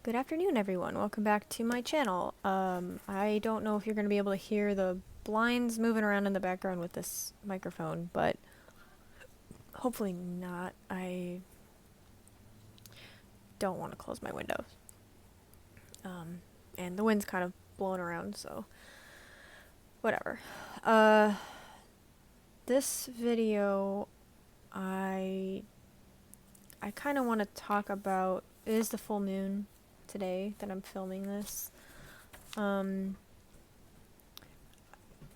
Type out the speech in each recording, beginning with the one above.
Good afternoon, everyone. Welcome back to my channel. I don't know if you're going to be able to hear the blinds moving around in the background with this microphone, but hopefully not. I don't want to close my windows. And the wind's kind of blowing around, so whatever. This video, I kind of want to talk about, it is the full moon today that I'm filming this. I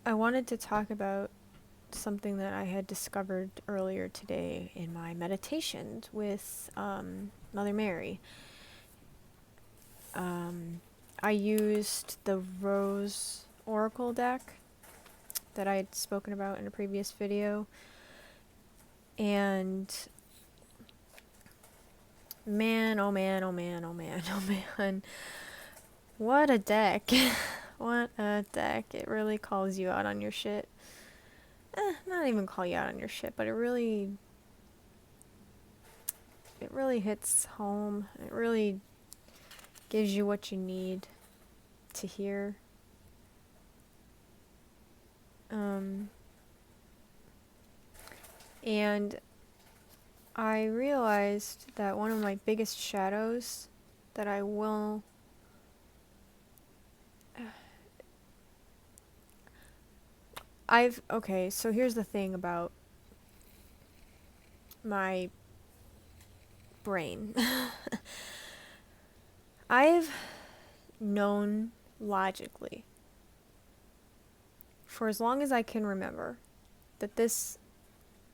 wanted to talk about something that I had discovered earlier today in my meditations with Mother Mary. I used the Rose Oracle deck that I had spoken about in a previous video, and man, oh man, oh man, oh man, oh man, what a deck. What a deck. It really calls you out on your shit. Not even call you out on your shit, but it really hits home. It really gives you what you need to hear. And I realized that one of my biggest shadows that I will okay, so here's the thing about my brain. I've known logically for as long as I can remember that this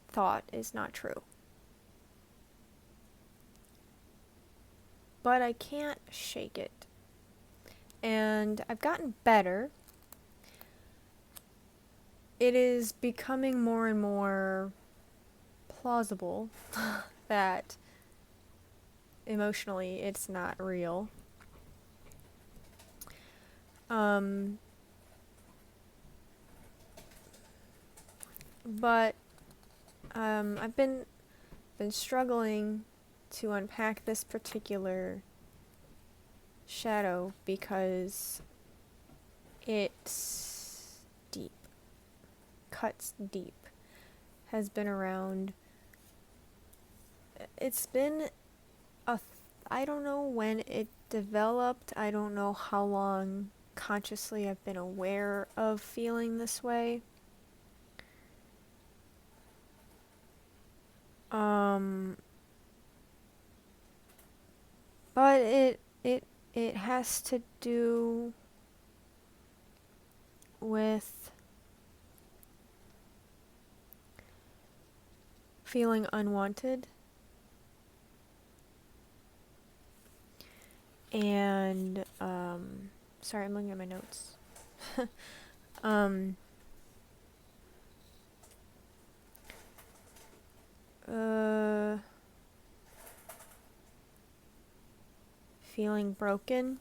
thought is not true. But I can't shake it. And I've gotten better. It is becoming more and more plausible that emotionally it's not real. But I've been struggling to unpack this particular shadow because it's deep, cuts deep, has been around. It's been I don't know when it developed. I don't know how long consciously I've been aware of feeling this way. But it has to do with feeling unwanted and sorry, I'm looking at my notes. Feeling broken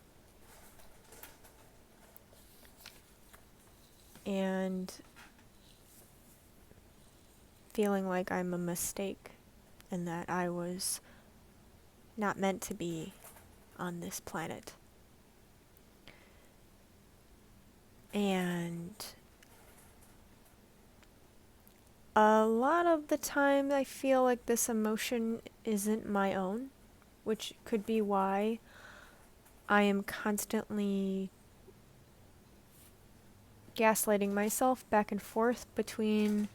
and feeling like I'm a mistake and that I was not meant to be on this planet. And a lot of the time I feel like this emotion isn't my own, which could be why I am constantly gaslighting myself back and forth between,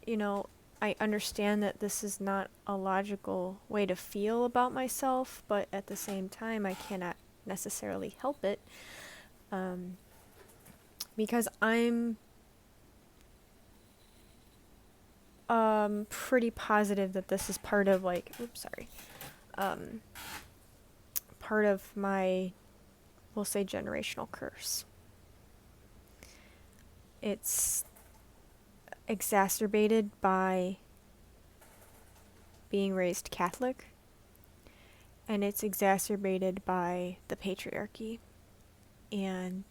I understand that this is not a logical way to feel about myself, but at the same time I cannot necessarily help it, because I'm pretty positive that this is part of part of my, we'll say, generational curse. It's exacerbated by being raised Catholic, and it's exacerbated by the patriarchy and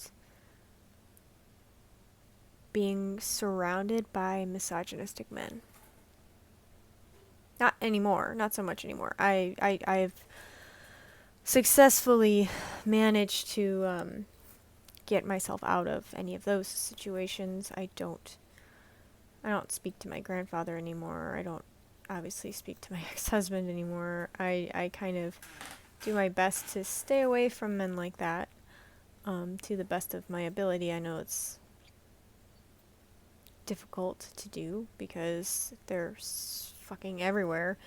being surrounded by misogynistic men. Not anymore, not so much anymore. I've successfully managed to get myself out of any of those situations. I don't speak to my grandfather anymore. I don't obviously speak to my ex-husband anymore. I kind of do my best to stay away from men like that, to the best of my ability. I know it's difficult to do because they're fucking everywhere,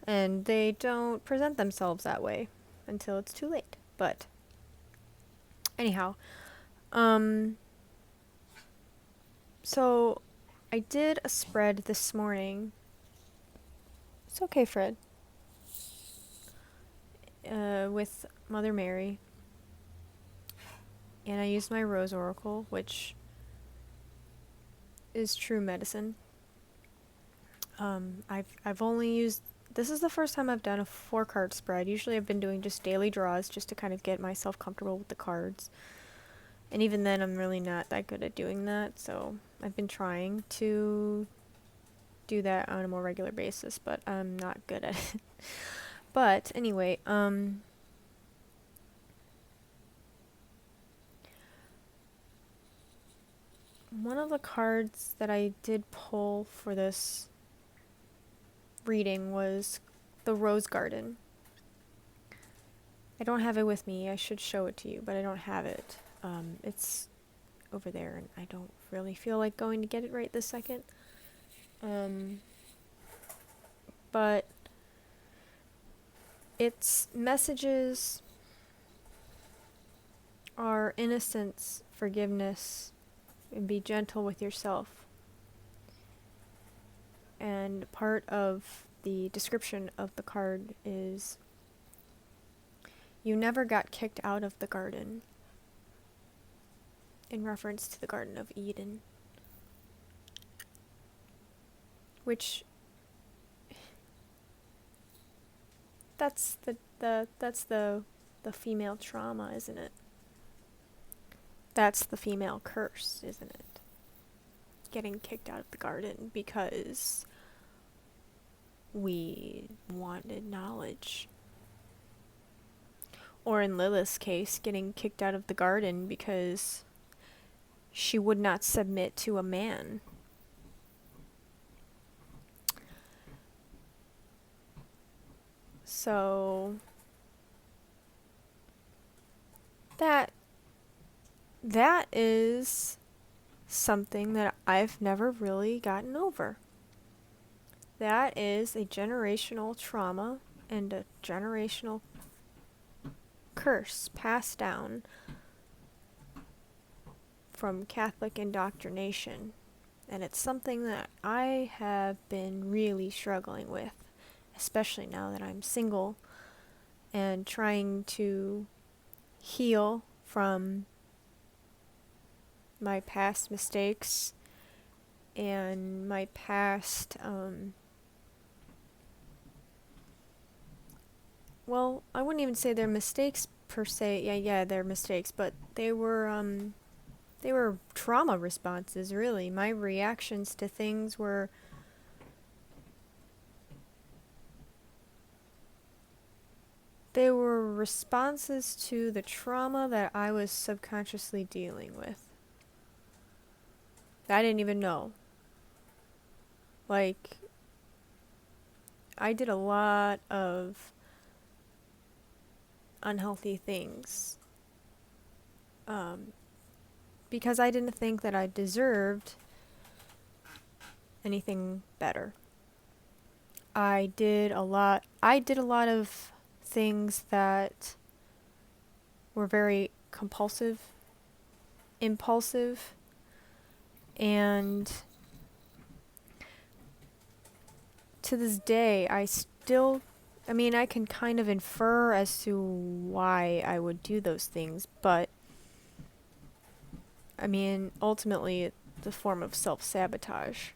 and they don't present themselves that way until it's too late. But anyhow, so I did a spread this morning. It's okay, Fred. With Mother Mary, and I used my Rose Oracle, which is true medicine. I've only used. This is the first time I've done a 4-card spread. Usually I've been doing just daily draws just to kind of get myself comfortable with the cards. And even then I'm really not that good at doing that, so I've been trying to do that on a more regular basis, but I'm not good at it. But anyway, one of the cards that I did pull for this reading was the Rose Garden. I don't have it with me. I should show it to you, but I don't have it. It's over there, and I don't really feel like going to get it right this second. But its messages are innocence, forgiveness, and be gentle with yourself. And part of the description of the card is, you never got kicked out of the garden, in reference to the Garden of Eden. Which, that's the female trauma, isn't it? That's the female curse, isn't it? Getting kicked out of the garden because we wanted knowledge. Or in Lilith's case, getting kicked out of the garden because she would not submit to a man. So that is something that I've never really gotten over. That is a generational trauma and a generational curse passed down from Catholic indoctrination. And it's something that I have been really struggling with, especially now that I'm single and trying to heal from my past mistakes and my past, well, I wouldn't even say they're mistakes per se. Yeah, they're mistakes, but they were trauma responses, really. My reactions to things were responses to the trauma that I was subconsciously dealing with. I didn't even know. Like, I did a lot of unhealthy things because I didn't think that I deserved anything better. I did a lot of things that were very compulsive, impulsive, and to this day I can kind of infer as to why I would do those things, but ultimately it's a form of self-sabotage.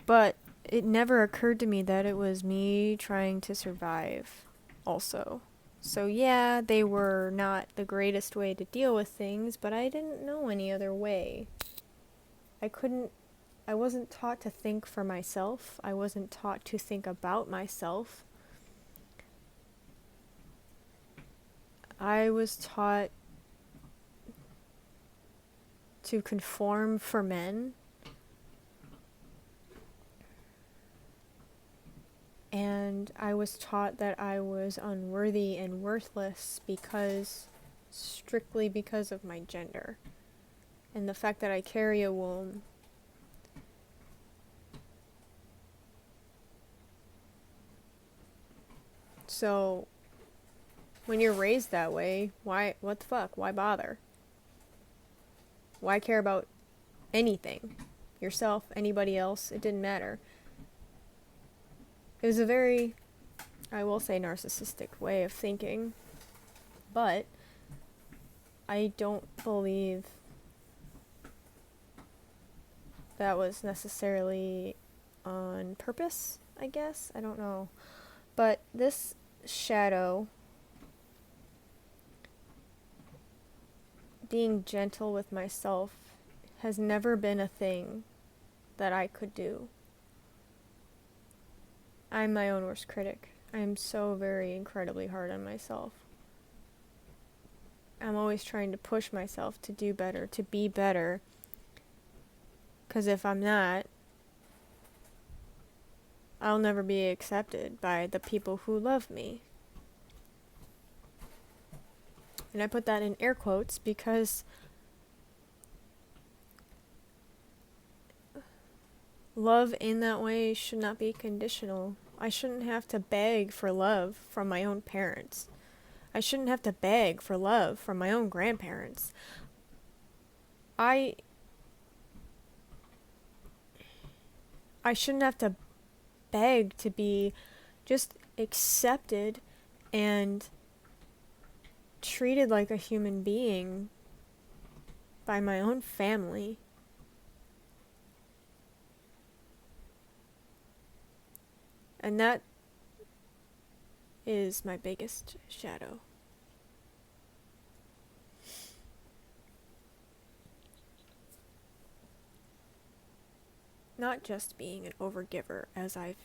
But it never occurred to me that it was me trying to survive also. So yeah, they were not the greatest way to deal with things, but I didn't know any other way. I couldn't I wasn't taught to think for myself. I wasn't taught to think about myself. I was taught to conform for men. And I was taught that I was unworthy and worthless strictly because of my gender. And the fact that I carry a womb. So, when you're raised that way, what the fuck? Why bother? Why care about anything? Yourself, anybody else, it didn't matter. It was a very, I will say, narcissistic way of thinking. But I don't believe that was necessarily on purpose, I guess. I don't know. But this shadow, being gentle with myself, has never been a thing that I could do. I'm my own worst critic. I am so very incredibly hard on myself. I'm always trying to push myself to do better, to be better. Because if I'm not, I'll never be accepted by the people who love me. And I put that in air quotes because love in that way should not be conditional. I shouldn't have to beg for love from my own parents. I shouldn't have to beg for love from my own grandparents. I shouldn't have to beg to be just accepted and treated like a human being by my own family. And that is my biggest shadow. Not just being an overgiver, as I've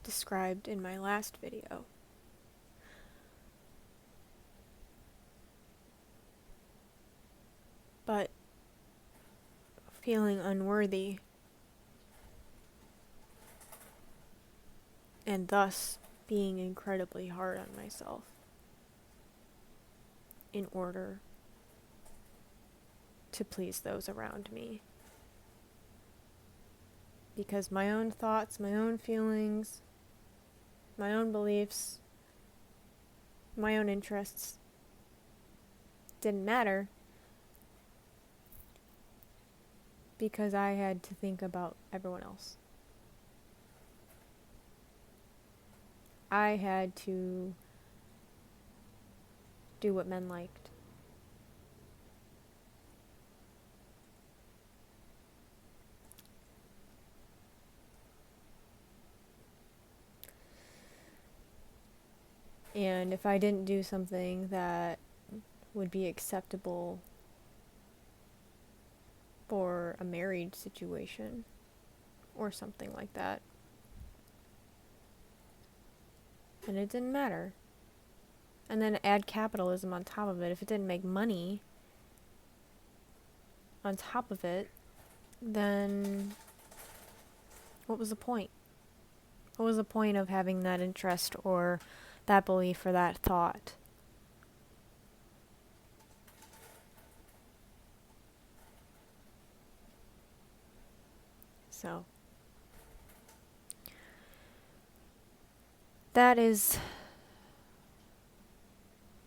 described in my last video. But feeling unworthy, and thus being incredibly hard on myself in order to please those around me. Because my own thoughts, my own feelings, my own beliefs, my own interests didn't matter because I had to think about everyone else. I had to do what men liked. And if I didn't do something that would be acceptable for a married situation or something like that, and it didn't matter. And then add capitalism on top of it. If it didn't make money on top of it, then what was the point? What was the point of having that interest or that belief or that thought? So that is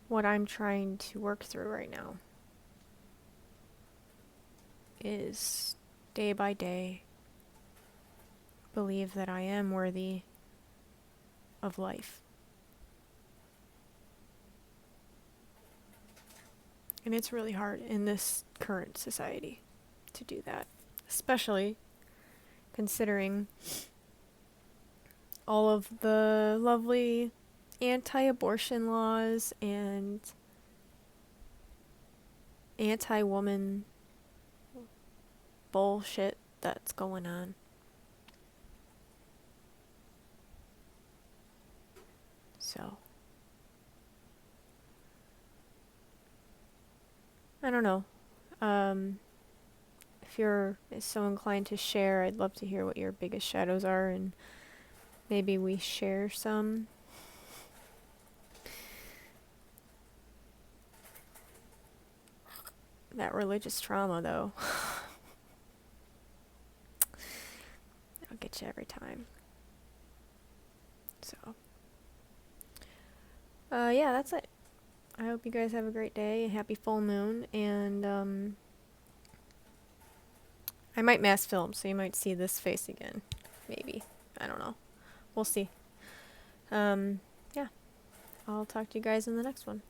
what I'm trying to work through right now. Is day by day believe that I am worthy of life. And it's really hard in this current society to do that, especially considering all of the lovely anti-abortion laws and anti-woman bullshit that's going on. So, I don't know. If you're so inclined to share, I'd love to hear what your biggest shadows are, and maybe we share some. That religious trauma, though. That'll get you every time. So, yeah, that's it. I hope you guys have a great day, a happy full moon, and, I might mass film, so you might see this face again. Maybe. I don't know. We'll see. Yeah. I'll talk to you guys in the next one.